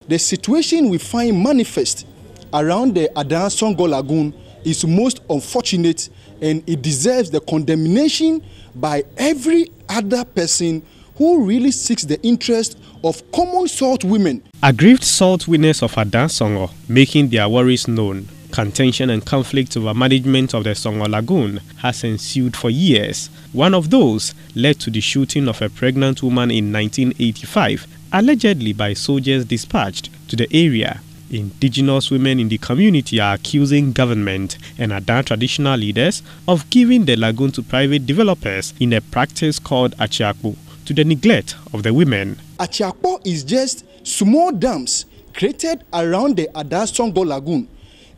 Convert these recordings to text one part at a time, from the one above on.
The situation we find manifest around the Songo Lagoon is most unfortunate, and it deserves the condemnation by every other person who really seeks the interest of common salt women. Aggrieved salt winners of Songo making their worries known. Contention and conflict over management of the Songo Lagoon has ensued for years. One of those led to the shooting of a pregnant woman in 1985, allegedly by soldiers dispatched to the area. Indigenous women in the community are accusing government and Adan traditional leaders of giving the lagoon to private developers in a practice called Achiakpo, to the neglect of the women. Achiakpo is just small dams created around the Songo Lagoon,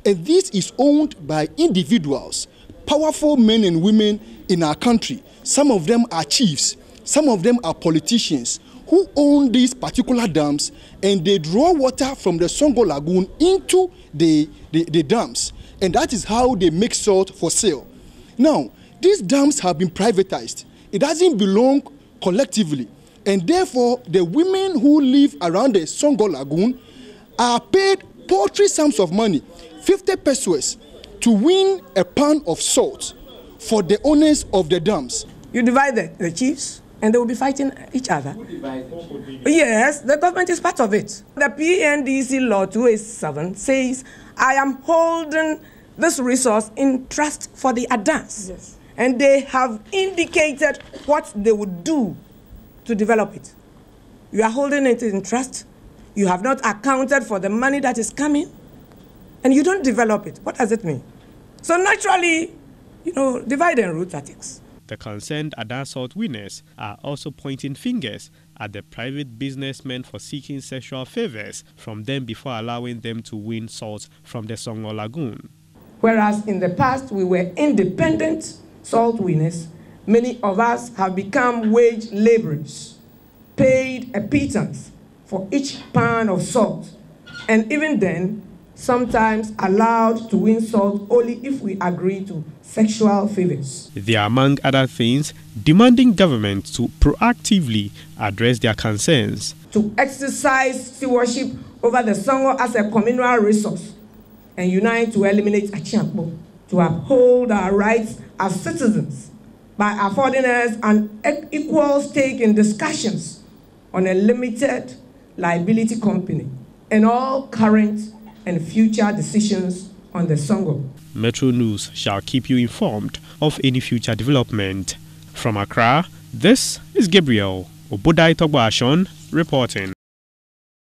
and this is owned by individuals, powerful men and women in our country. Some of them are chiefs, some of them are politicians who own these particular dams, and they draw water from the Songo Lagoon into the dams, and that is how they make salt for sale. Now, these dams have been privatized. It doesn't belong collectively, and therefore the women who live around the Songo Lagoon are paid paltry sums of money, 50 pesos, to win a pan of salt for the owners of the dams. You divide the chiefs, and they will be fighting each other. Yes, the government is part of it. The PNDC Law 287 says, I am holding this resource in trust for the Adans. Yes. And they have indicated what they would do to develop it. You are holding it in trust. You have not accounted for the money that is coming, and you don't develop it. What does it mean? So naturally, divide and rule tactics. The concerned Adan salt winners are also pointing fingers at the private businessmen for seeking sexual favors from them before allowing them to win salt from the Songo Lagoon. Whereas in the past we were independent salt winners, many of us have become wage laborers, paid a pittance for each pound of salt, and even then, sometimes allowed to win salt only if we agree to sexual favors. They are, among other things, demanding government to proactively address their concerns. To exercise stewardship over the Songo as a communal resource and unite to eliminate Achiakpo, to uphold our rights as citizens by affording us an equal stake in discussions on a limited liability company and all current and future decisions on the Songo. Metro News shall keep you informed of any future development. From Accra, this is Gabriel Obodai Torgbor-Ashong reporting.